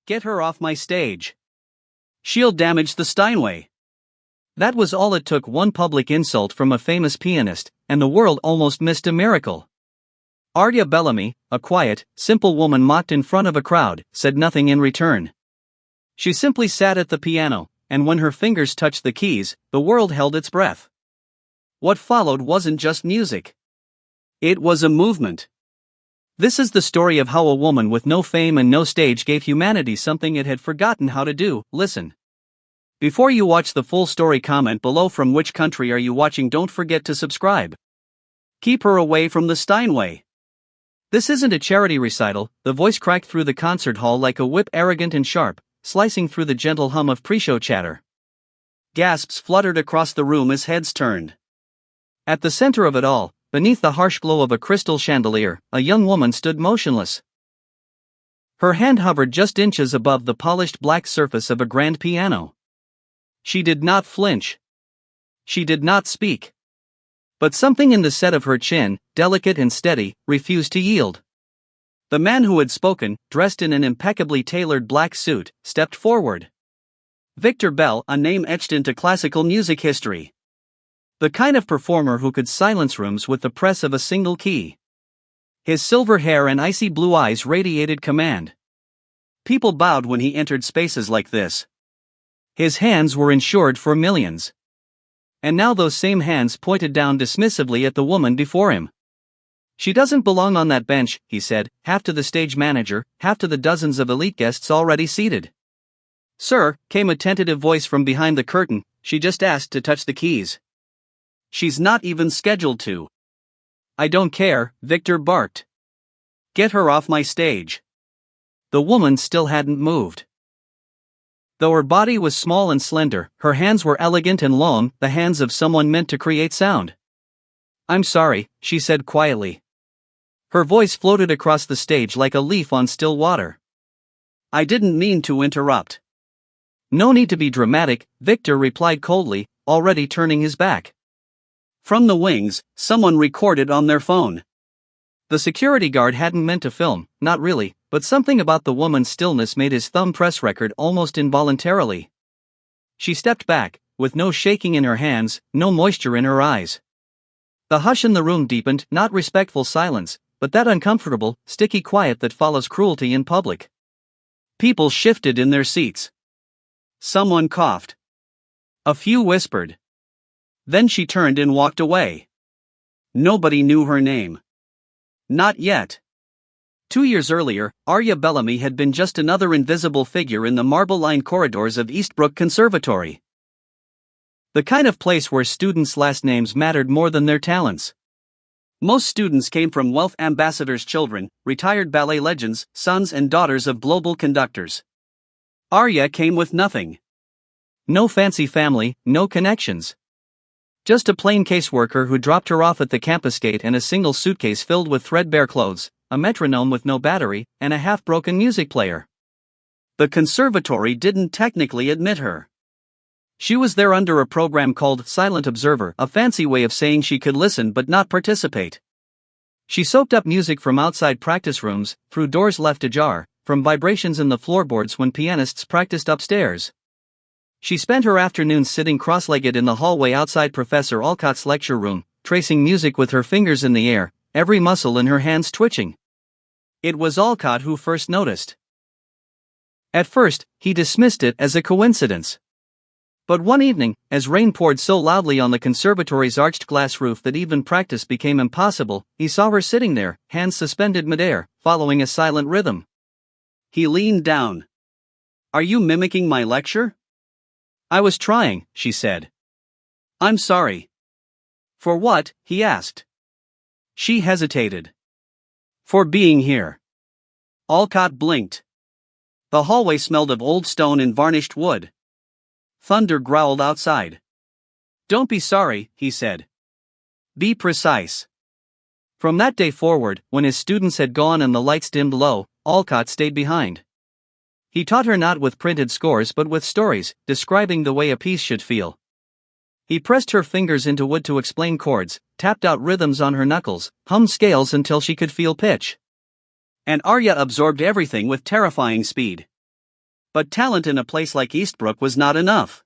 Get her off my stage. She'll damage the Steinway. That was all it took, one public insult from a famous pianist, and the world almost missed a miracle. Arya Bellamy, a quiet, simple woman mocked in front of a crowd, said nothing in return. She simply sat at the piano, and when her fingers touched the keys, the world held its breath. What followed wasn't just music. It was a movement. This is the story of how a woman with no fame and no stage gave humanity something it had forgotten how to do. Listen. Before you watch the full story, comment below from which country are you watching. Don't forget to subscribe. Keep her away from the Steinway. This isn't a charity recital. The voice cracked through the concert hall like a whip, arrogant and sharp, slicing through the gentle hum of pre-show chatter. Gasps fluttered across the room as heads turned. At the center of it all, beneath the harsh glow of a crystal chandelier, a young woman stood motionless. Her hand hovered just inches above the polished black surface of a grand piano. She did not flinch. She did not speak. But something in the set of her chin, delicate and steady, refused to yield. The man who had spoken, dressed in an impeccably tailored black suit, stepped forward. Victor Bell, a name etched into classical music history. The kind of performer who could silence rooms with the press of a single key. His silver hair and icy blue eyes radiated command. People bowed when he entered spaces like this. His hands were insured for millions. And now those same hands pointed down dismissively at the woman before him. She doesn't belong on that bench, he said, half to the stage manager, half to the dozens of elite guests already seated. Sir, came a tentative voice from behind the curtain, she just asked to touch the keys. She's not even scheduled to. I don't care, Victor barked. Get her off my stage. The woman still hadn't moved. Though her body was small and slender, her hands were elegant and long, the hands of someone meant to create sound. I'm sorry, she said quietly. Her voice floated across the stage like a leaf on still water. I didn't mean to interrupt. No need to be dramatic, Victor replied coldly, already turning his back. From the wings, someone recorded on their phone. The security guard hadn't meant to film, not really, but something about the woman's stillness made his thumb press record almost involuntarily. She stepped back, with no shaking in her hands, no moisture in her eyes. The hush in the room deepened, not respectful silence, but that uncomfortable, sticky quiet that follows cruelty in public. People shifted in their seats. Someone coughed. A few whispered. Then she turned and walked away. Nobody knew her name. Not yet. 2 years earlier, Arya Bellamy had been just another invisible figure in the marble-lined corridors of Eastbrook Conservatory. The kind of place where students' last names mattered more than their talents. Most students came from wealth ambassadors' children, retired ballet legends, sons and daughters of global conductors. Arya came with nothing. No fancy family, no connections. Just a plain caseworker who dropped her off at the campus gate and a single suitcase filled with threadbare clothes, a metronome with no battery, and a half-broken music player. The conservatory didn't technically admit her. She was there under a program called Silent Observer, a fancy way of saying she could listen but not participate. She soaked up music from outside practice rooms, through doors left ajar, from vibrations in the floorboards when pianists practiced upstairs. She spent her afternoons sitting cross-legged in the hallway outside Professor Alcott's lecture room, tracing music with her fingers in the air, every muscle in her hands twitching. It was Alcott who first noticed. At first, he dismissed it as a coincidence. But one evening, as rain poured so loudly on the conservatory's arched glass roof that even practice became impossible, he saw her sitting there, hands suspended midair, following a silent rhythm. He leaned down. Are you mimicking my lecture? I was trying, she said. I'm sorry. For what? He asked. She hesitated. For being here. Alcott blinked. The hallway smelled of old stone and varnished wood. Thunder growled outside. Don't be sorry, he said. Be precise. From that day forward, when his students had gone and the lights dimmed low, Alcott stayed behind. He taught her not with printed scores but with stories, describing the way a piece should feel. He pressed her fingers into wood to explain chords, tapped out rhythms on her knuckles, hummed scales until she could feel pitch. And Arya absorbed everything with terrifying speed. But talent in a place like Eastbrook was not enough.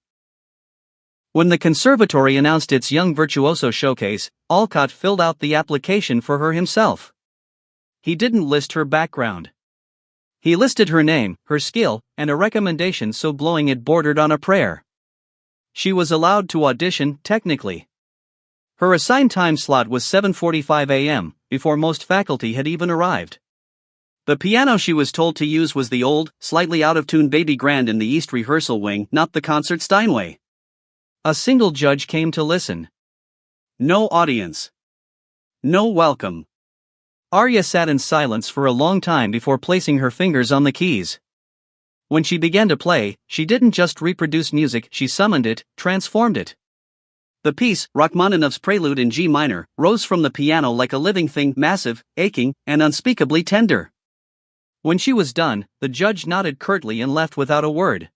When the conservatory announced its Young Virtuoso Showcase, Alcott filled out the application for her himself. He didn't list her background. He listed her name, her skill, and a recommendation so glowing it bordered on a prayer. She was allowed to audition, technically. Her assigned time slot was 7:45 a.m., before most faculty had even arrived. The piano she was told to use was the old, slightly out-of-tune baby grand in the East rehearsal wing, not the concert Steinway. A single judge came to listen. No audience. No welcome. Arya sat in silence for a long time before placing her fingers on the keys. When she began to play, she didn't just reproduce music, she summoned it, transformed it. The piece, Rachmaninoff's Prelude in G minor, rose from the piano like a living thing, massive, aching, and unspeakably tender. When she was done, the judge nodded curtly and left without a word.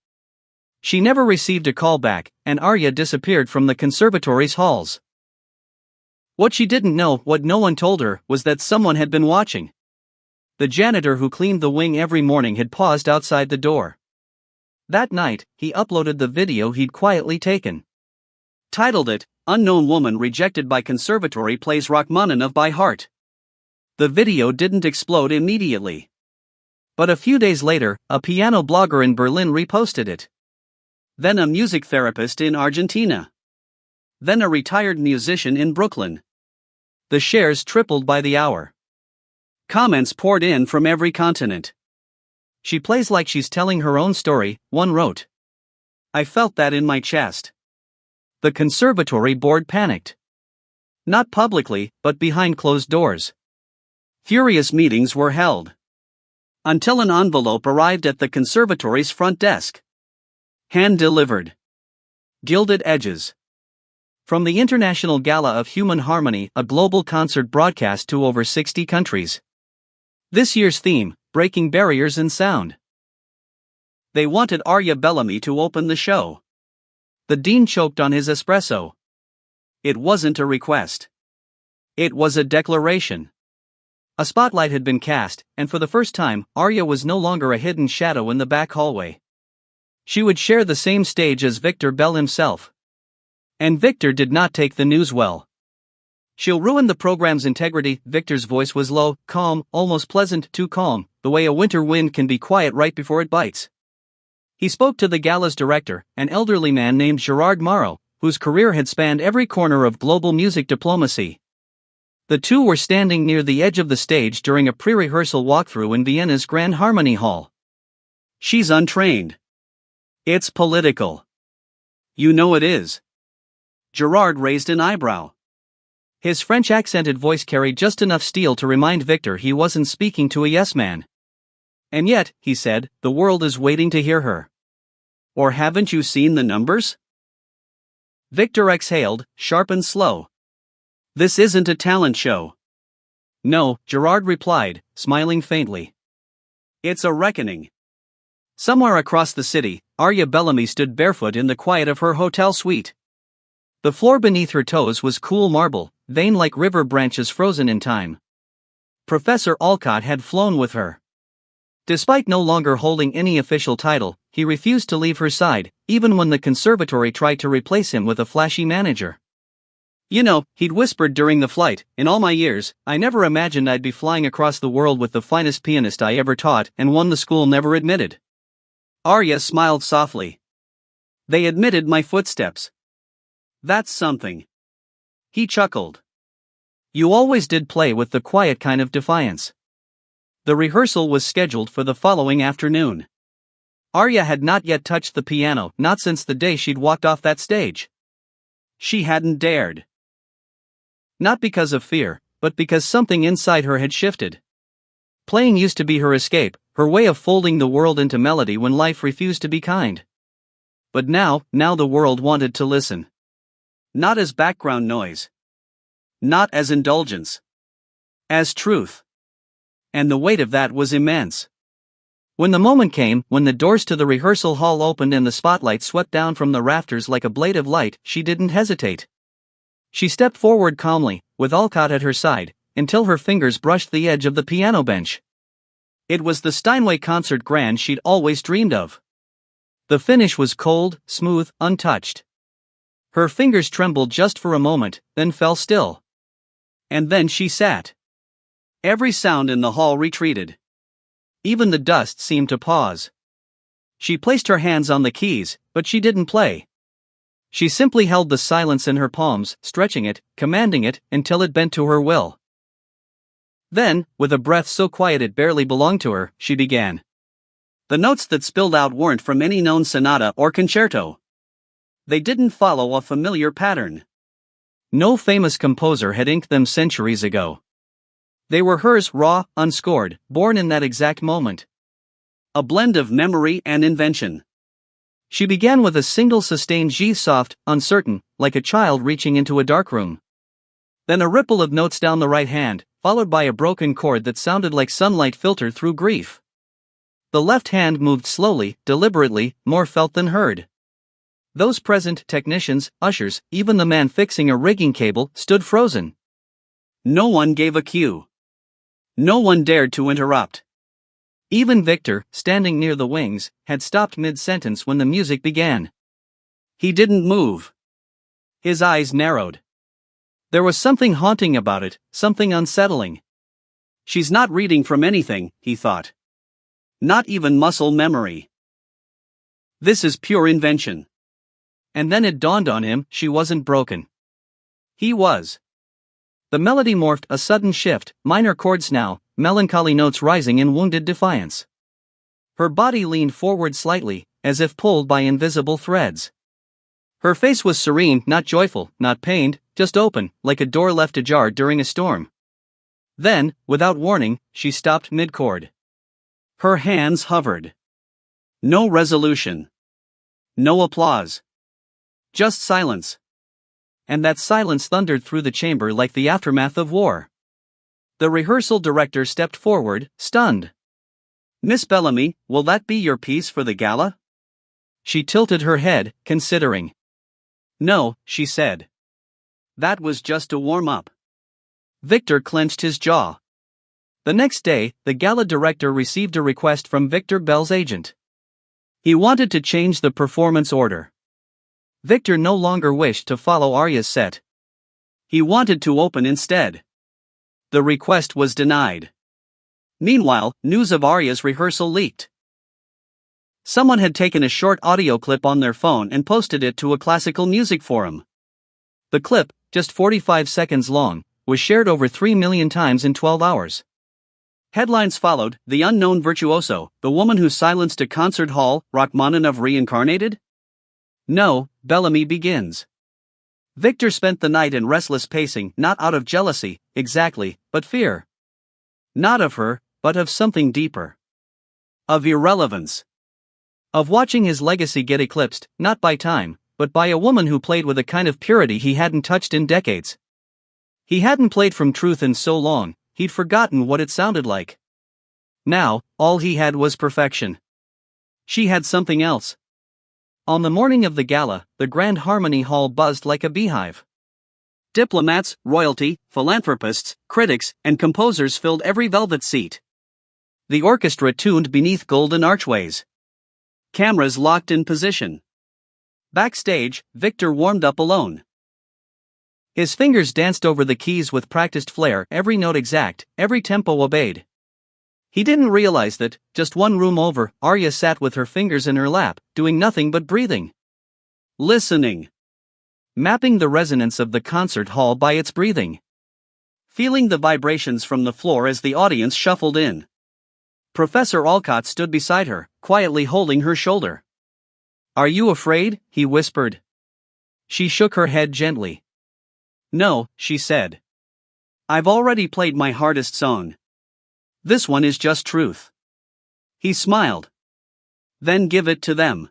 She never received a call back, and Arya disappeared from the conservatory's halls. What she didn't know, what no one told her, was that someone had been watching. The janitor who cleaned the wing every morning had paused outside the door. That night, he uploaded the video he'd quietly taken. Titled it, "Unknown Woman Rejected by Conservatory Plays Rachmaninoff by Heart." The video didn't explode immediately. But a few days later, a piano blogger in Berlin reposted it. Then a music therapist in Argentina. Then a retired musician in Brooklyn. The shares tripled by the hour. Comments poured in from every continent. "She plays like she's telling her own story," one wrote. "I felt that in my chest." The conservatory board panicked. Not publicly, but behind closed doors. Furious meetings were held. Until an envelope arrived at the conservatory's front desk. Hand-delivered. Gilded edges. From the International Gala of Human Harmony, a global concert broadcast to over 60 countries. This year's theme, Breaking Barriers in Sound. They wanted Arya Bellamy to open the show. The dean choked on his espresso. It wasn't a request. It was a declaration. A spotlight had been cast, and for the first time, Arya was no longer a hidden shadow in the back hallway. She would share the same stage as Victor Bell himself. And Victor did not take the news well. "She'll ruin the program's integrity." Victor's voice was low, calm, almost pleasant, too calm, the way a winter wind can be quiet right before it bites. He spoke to the gala's director, an elderly man named Gerard Morrow, whose career had spanned every corner of global music diplomacy. The two were standing near the edge of the stage during a pre-rehearsal walkthrough in Vienna's Grand Harmony Hall. "She's untrained. It's political. You know it is." Gerard raised an eyebrow. His French-accented voice carried just enough steel to remind Victor he wasn't speaking to a yes-man. "And yet," he said, "the world is waiting to hear her. Or haven't you seen the numbers?" Victor exhaled, sharp and slow. "This isn't a talent show." "No," Gerard replied, smiling faintly. "It's a reckoning." Somewhere across the city, Arya Bellamy stood barefoot in the quiet of her hotel suite. The floor beneath her toes was cool marble, vein like river branches frozen in time. Professor Alcott had flown with her. Despite no longer holding any official title, he refused to leave her side, even when the conservatory tried to replace him with a flashy manager. "You know," he'd whispered during the flight, "in all my years, I never imagined I'd be flying across the world with the finest pianist I ever taught and one the school never admitted." Arya smiled softly. "They admitted my footsteps. That's something." He chuckled. "You always did play with the quiet kind of defiance." The rehearsal was scheduled for the following afternoon. Arya had not yet touched the piano, not since the day she'd walked off that stage. She hadn't dared. Not because of fear, but because something inside her had shifted. Playing used to be her escape, her way of folding the world into melody when life refused to be kind. But now the world wanted to listen. Not as background noise. Not as indulgence. As truth. And the weight of that was immense. When the moment came, when the doors to the rehearsal hall opened and the spotlight swept down from the rafters like a blade of light, she didn't hesitate. She stepped forward calmly, with Alcott at her side, until her fingers brushed the edge of the piano bench. It was the Steinway concert grand she'd always dreamed of. The finish was cold, smooth, untouched. Her fingers trembled just for a moment, then fell still. And then she sat. Every sound in the hall retreated. Even the dust seemed to pause. She placed her hands on the keys, but she didn't play. She simply held the silence in her palms, stretching it, commanding it, until it bent to her will. Then, with a breath so quiet it barely belonged to her, she began. The notes that spilled out weren't from any known sonata or concerto. They didn't follow a familiar pattern. No famous composer had inked them centuries ago. They were hers, raw, unscored, born in that exact moment. A blend of memory and invention. She began with a single sustained G, soft, uncertain, like a child reaching into a dark room. Then a ripple of notes down the right hand, followed by a broken chord that sounded like sunlight filtered through grief. The left hand moved slowly, deliberately, more felt than heard. Those present, technicians, ushers, even the man fixing a rigging cable, stood frozen. No one gave a cue. No one dared to interrupt. Even Victor, standing near the wings, had stopped mid-sentence when the music began. He didn't move. His eyes narrowed. There was something haunting about it, something unsettling. She's not reading from anything, he thought. Not even muscle memory. This is pure invention. And then it dawned on him, she wasn't broken. He was. The melody morphed, a sudden shift, minor chords now, melancholy notes rising in wounded defiance. Her body leaned forward slightly, as if pulled by invisible threads. Her face was serene, not joyful, not pained, just open, like a door left ajar during a storm. Then, without warning, she stopped mid-chord. Her hands hovered. No resolution. No applause. Just silence. And that silence thundered through the chamber like the aftermath of war. The rehearsal director stepped forward, stunned. Miss Bellamy, will that be your piece for the gala? She tilted her head, considering. No, she said. That was just a warm-up. Victor clenched his jaw. The next day, the gala director received a request from Victor Bell's agent. He wanted to change the performance order. Victor no longer wished to follow Arya's set. He wanted to open instead. The request was denied. Meanwhile, news of Arya's rehearsal leaked. Someone had taken a short audio clip on their phone and posted it to a classical music forum. The clip, just 45 seconds long, was shared over 3 million times in 12 hours. Headlines followed: the unknown virtuoso, the woman who silenced a concert hall, Rachmaninoff reincarnated? No, Bellamy begins. Victor spent the night in restless pacing, not out of jealousy, exactly, but fear. Not of her, but of something deeper. Of irrelevance. Of watching his legacy get eclipsed, not by time, but by a woman who played with a kind of purity he hadn't touched in decades. He hadn't played from truth in so long, he'd forgotten what it sounded like. Now, all he had was perfection. She had something else. On the morning of the gala, the Grand Harmony Hall buzzed like a beehive. Diplomats, royalty, philanthropists, critics, and composers filled every velvet seat. The orchestra tuned beneath golden archways. Cameras locked in position. Backstage, Victor warmed up alone. His fingers danced over the keys with practiced flair, every note exact, every tempo obeyed. He didn't realize that, just one room over, Arya sat with her fingers in her lap, doing nothing but breathing. Listening. Mapping the resonance of the concert hall by its breathing. Feeling the vibrations from the floor as the audience shuffled in. Professor Alcott stood beside her, quietly holding her shoulder. Are you afraid? He whispered. She shook her head gently. No, she said. I've already played my hardest song. This one is just truth. He smiled. Then give it to them.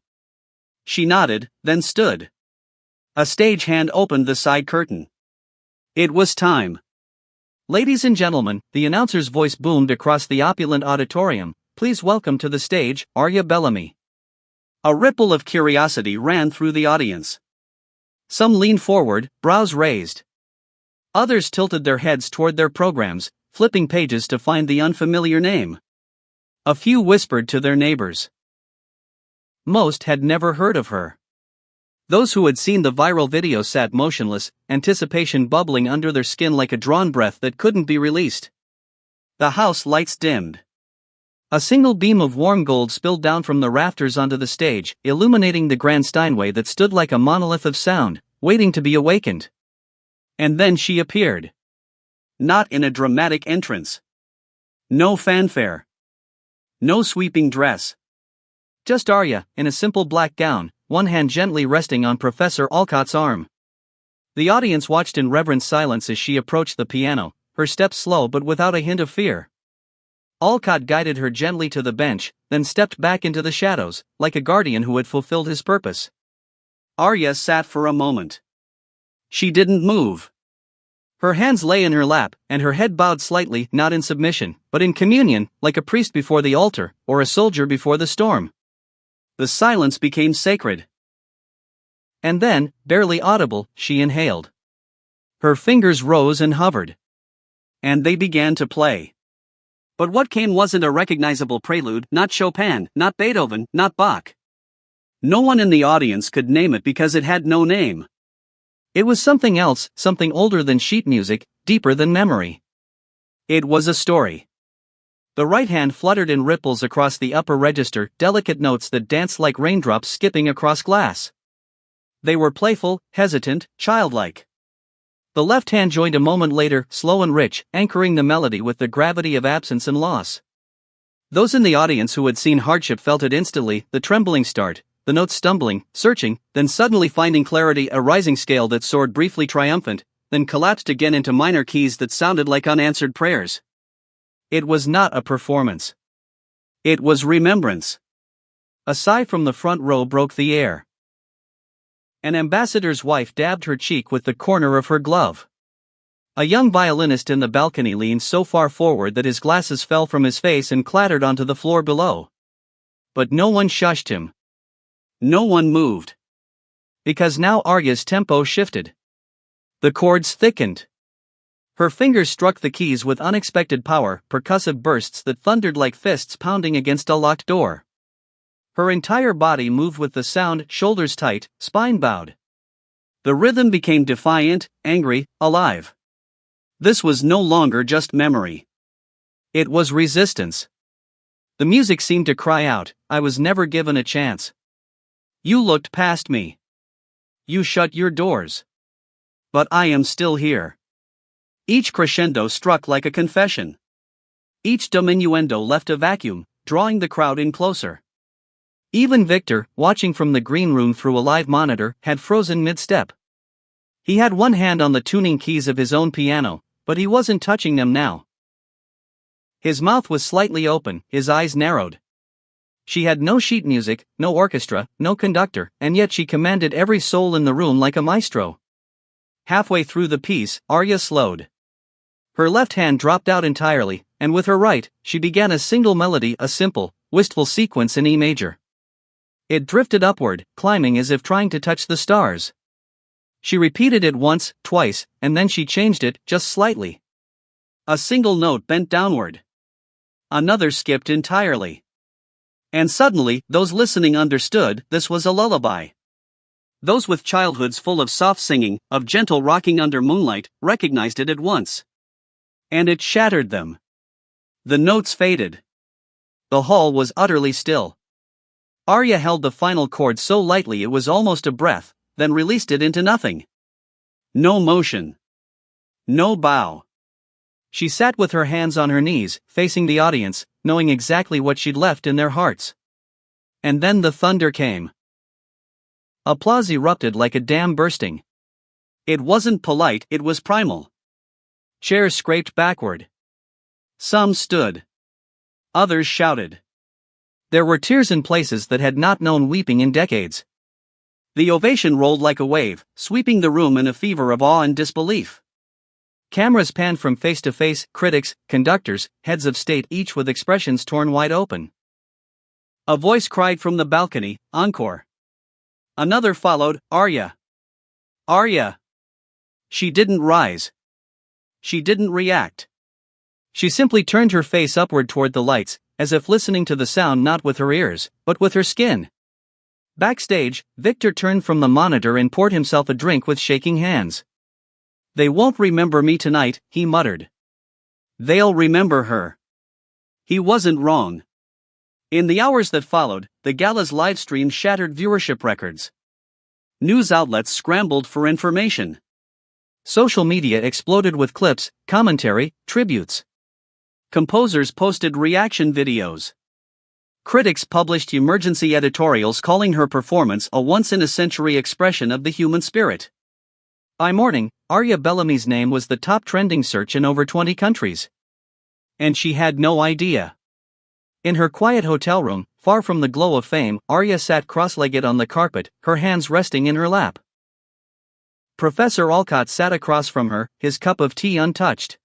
She nodded, then stood. A stagehand opened the side curtain. It was time. Ladies and gentlemen, the announcer's voice boomed across the opulent auditorium. Please welcome to the stage, Arya Bellamy. A ripple of curiosity ran through the audience. Some leaned forward, brows raised. Others tilted their heads toward their programs, flipping pages to find the unfamiliar name. A few whispered to their neighbors. most had never heard of her. Those who had seen the viral video sat motionless, anticipation bubbling under their skin like a drawn breath that couldn't be released. The house lights dimmed. A single beam of warm gold spilled down from the rafters onto the stage, illuminating the grand Steinway that stood like a monolith of sound, waiting to be awakened. And then she appeared. Not in a dramatic entrance. No fanfare. No sweeping dress. Just Arya, in a simple black gown, one hand gently resting on Professor Alcott's arm. The audience watched in reverent silence as she approached the piano, her steps slow but without a hint of fear. Alcott guided her gently to the bench, then stepped back into the shadows, like a guardian who had fulfilled his purpose. Arya sat for a moment. She didn't move. Her hands lay in her lap, and her head bowed slightly, not in submission, but in communion, like a priest before the altar, or a soldier before the storm. The silence became sacred. And then, barely audible, she inhaled. Her fingers rose and hovered. And they began to play. But what came wasn't a recognizable prelude, not Chopin, not Beethoven, not Bach. No one in the audience could name it because it had no name. It was something else, something older than sheet music, deeper than memory. It was a story. The right hand fluttered in ripples across the upper register, delicate notes that danced like raindrops skipping across glass. They were playful, hesitant, childlike. The left hand joined a moment later, slow and rich, anchoring the melody with the gravity of absence and loss. Those in the audience who had seen hardship felt it instantly, the trembling start, the notes stumbling, searching, then suddenly finding clarity, a rising scale that soared briefly triumphant, then collapsed again into minor keys that sounded like unanswered prayers. It was not a performance. It was remembrance. A sigh from the front row broke the air. An ambassador's wife dabbed her cheek with the corner of her glove. A young violinist in the balcony leaned so far forward that his glasses fell from his face and clattered onto the floor below. But no one shushed him. No one moved. Because now Arya's tempo shifted. The chords thickened. Her fingers struck the keys with unexpected power, percussive bursts that thundered like fists pounding against a locked door. Her entire body moved with the sound, shoulders tight, spine bowed. The rhythm became defiant, angry, alive. This was no longer just memory. It was resistance. The music seemed to cry out, "I was never given a chance. You looked past me. You shut your doors. But I am still here." Each crescendo struck like a confession. Each diminuendo left a vacuum, drawing the crowd in closer. Even Victor, watching from the green room through a live monitor, had frozen mid-step. He had one hand on the tuning keys of his own piano, but he wasn't touching them now. His mouth was slightly open, his eyes narrowed. She had no sheet music, no orchestra, no conductor, and yet she commanded every soul in the room like a maestro. Halfway through the piece, Arya slowed. Her left hand dropped out entirely, and with her right, she began a single melody, a simple, wistful sequence in E major. It drifted upward, climbing as if trying to touch the stars. She repeated it once, twice, and then she changed it, just slightly. A single note bent downward. Another skipped entirely. And suddenly, those listening understood, this was a lullaby. Those with childhoods full of soft singing, of gentle rocking under moonlight, recognized it at once. And it shattered them. The notes faded. The hall was utterly still. Arya held the final chord so lightly it was almost a breath, then released it into nothing. No motion. No bow. She sat with her hands on her knees, facing the audience, knowing exactly what she'd left in their hearts. And then the thunder came. Applause erupted like a dam bursting. It wasn't polite, it was primal. Chairs scraped backward. Some stood. Others shouted. There were tears in places that had not known weeping in decades. The ovation rolled like a wave, sweeping the room in a fever of awe and disbelief. Cameras panned from face to face, critics, conductors, heads of state, each with expressions torn wide open. A voice cried from the balcony, "Encore." Another followed, "Arya. Arya." She didn't rise. She didn't react. She simply turned her face upward toward the lights, as if listening to the sound not with her ears, but with her skin. Backstage, Victor turned from the monitor and poured himself a drink with shaking hands. "They won't remember me tonight," he muttered. "They'll remember her." He wasn't wrong. In the hours that followed, the gala's livestream shattered viewership records. News outlets scrambled for information. Social media exploded with clips, commentary, tributes. Composers posted reaction videos. Critics published emergency editorials calling her performance a once-in-a-century expression of the human spirit. By morning, Arya Bellamy's name was the top trending search in over 20 countries. And she had no idea. In her quiet hotel room, far from the glow of fame, Arya sat cross-legged on the carpet, her hands resting in her lap. Professor Alcott sat across from her, his cup of tea untouched.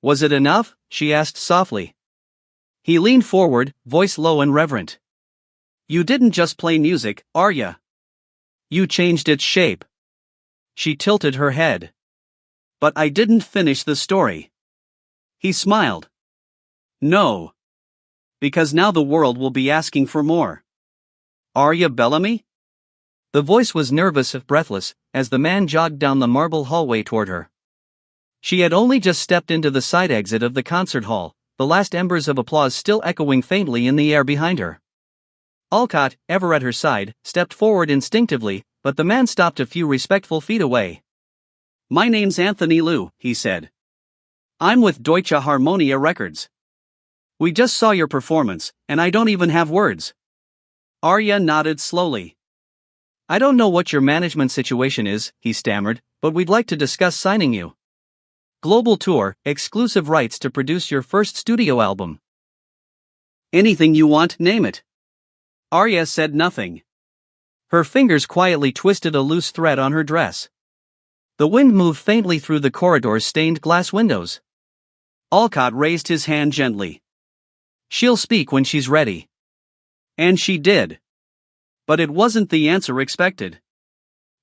"Was it enough?" she asked softly. He leaned forward, voice low and reverent. "You didn't just play music, Arya. You changed its shape." She tilted her head. "But I didn't finish the story." He smiled. "No. Because now the world will be asking for more." "Arya Bellamy?" The voice was nervous if breathless, as the man jogged down the marble hallway toward her. She had only just stepped into the side exit of the concert hall, the last embers of applause still echoing faintly in the air behind her. Alcott, ever at her side, stepped forward instinctively, but the man stopped a few respectful feet away. "My name's Anthony Liu," he said. "I'm with Deutsche Harmonia Records. We just saw your performance, and I don't even have words." Arya nodded slowly. "I don't know what your management situation is," he stammered, "but we'd like to discuss signing you. Global tour, exclusive rights to produce your first studio album." "Anything you want, name it." Arya said nothing. Her fingers quietly twisted a loose thread on her dress. The wind moved faintly through the corridor's stained glass windows. Alcott raised his hand gently. "She'll speak when she's ready." And she did. But it wasn't the answer expected.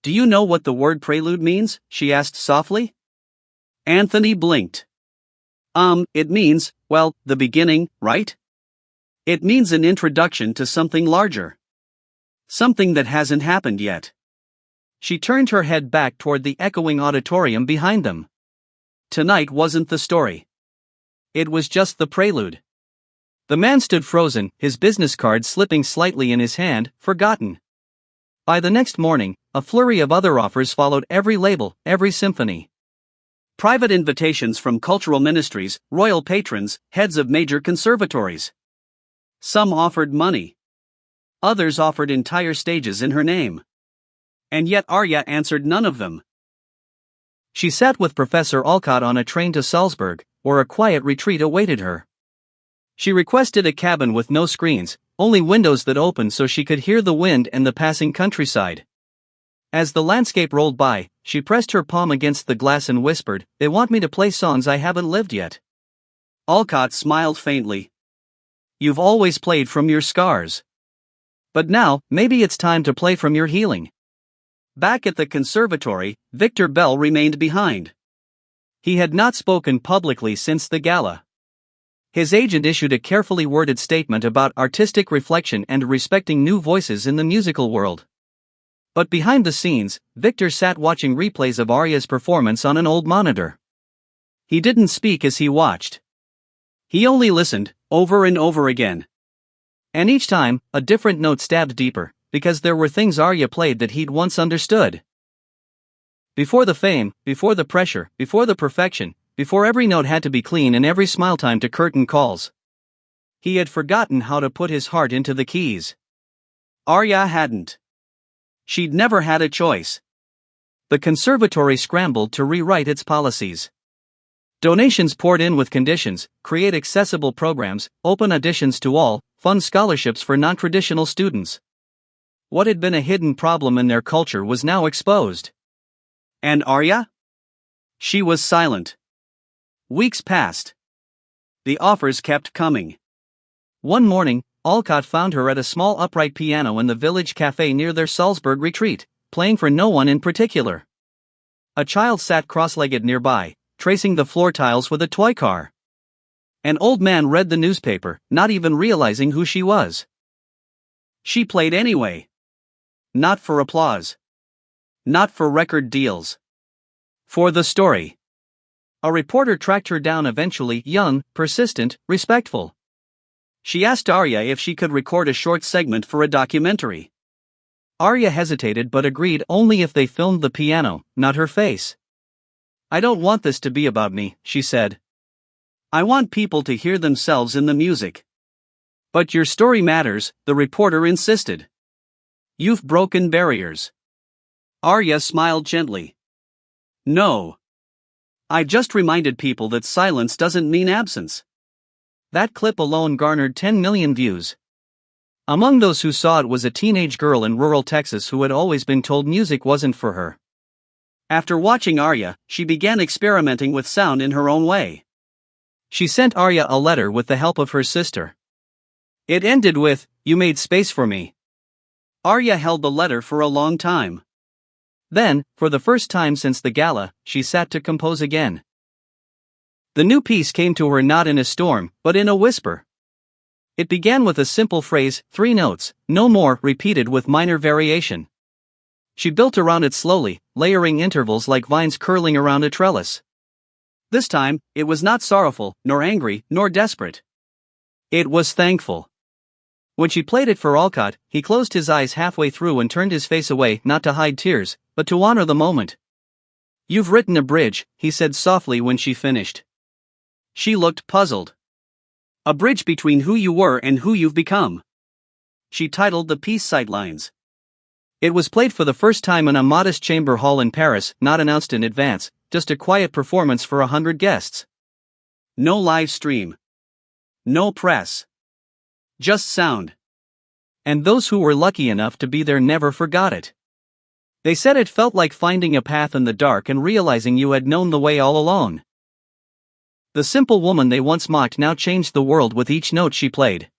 "Do you know what the word prelude means?" she asked softly. Anthony blinked. It means, well, the beginning, right? It means an introduction to something larger. Something that hasn't happened yet." She turned her head back toward the echoing auditorium behind them. Tonight wasn't the story. It was just the prelude. The man stood frozen, his business card slipping slightly in his hand, forgotten. By the next morning, a flurry of other offers followed, every label, every symphony. Private invitations from cultural ministries, royal patrons, heads of major conservatories. Some offered money. Others offered entire stages in her name. And yet Arya answered none of them. She sat with Professor Alcott on a train to Salzburg, where a quiet retreat awaited her. She requested a cabin with no screens, only windows that opened so she could hear the wind and the passing countryside. As the landscape rolled by, she pressed her palm against the glass and whispered, "They want me to play songs I haven't lived yet." Alcott smiled faintly. "You've always played from your scars. But now, maybe it's time to play from your healing." Back at the conservatory, Victor Bell remained behind. He had not spoken publicly since the gala. His agent issued a carefully worded statement about artistic reflection and respecting new voices in the musical world. But behind the scenes, Victor sat watching replays of Arya's performance on an old monitor. He didn't speak as he watched. He only listened, over and over again. And each time, a different note stabbed deeper, because there were things Arya played that he'd once understood. Before the fame, before the pressure, before the perfection, before every note had to be clean and every smile timed to curtain calls, he had forgotten how to put his heart into the keys. Arya hadn't. She'd never had a choice. The conservatory scrambled to rewrite its policies. Donations poured in with conditions: create accessible programs, open auditions to all, fund scholarships for non-traditional students. What had been a hidden problem in their culture was now exposed. And Arya? She was silent. Weeks passed. The offers kept coming. One morning, Alcott found her at a small upright piano in the village cafe near their Salzburg retreat, playing for no one in particular. A child sat cross-legged nearby, tracing the floor tiles with a toy car. An old man read the newspaper, not even realizing who she was. She played anyway. not for applause. Not for record deals. For the story. A reporter tracked her down eventually, young, persistent, respectful. She asked Arya if she could record a short segment for a documentary. Arya hesitated but agreed only if they filmed the piano, not her face. "I don't want this to be about me," she said. "I want people to hear themselves in the music." "But your story matters," the reporter insisted. "You've broken barriers." Arya smiled gently. "No. I just reminded people that silence doesn't mean absence." That clip alone garnered 10 million views. Among those who saw it was a teenage girl in rural Texas who had always been told music wasn't for her. After watching Arya, she began experimenting with sound in her own way. She sent Arya a letter with the help of her sister. It ended with, "You made space for me." Arya held the letter for a long time. Then, for the first time since the gala, she sat to compose again. The new piece came to her not in a storm, but in a whisper. It began with a simple phrase, 3 notes, no more, repeated with minor variation. She built around it slowly, layering intervals like vines curling around a trellis. This time, it was not sorrowful, nor angry, nor desperate. It was thankful. When she played it for Alcott, he closed his eyes halfway through and turned his face away, not to hide tears, but to honor the moment. "You've written a bridge," he said softly when she finished. She looked puzzled. "A bridge between who you were and who you've become." She titled the piece Sightlines. It was played for the first time in a modest chamber hall in Paris, not announced in advance, just a quiet performance for 100 guests. No live stream. No press. Just sound. And those who were lucky enough to be there never forgot it. They said it felt like finding a path in the dark and realizing you had known the way all along. The simple woman they once mocked now changed the world with each note she played.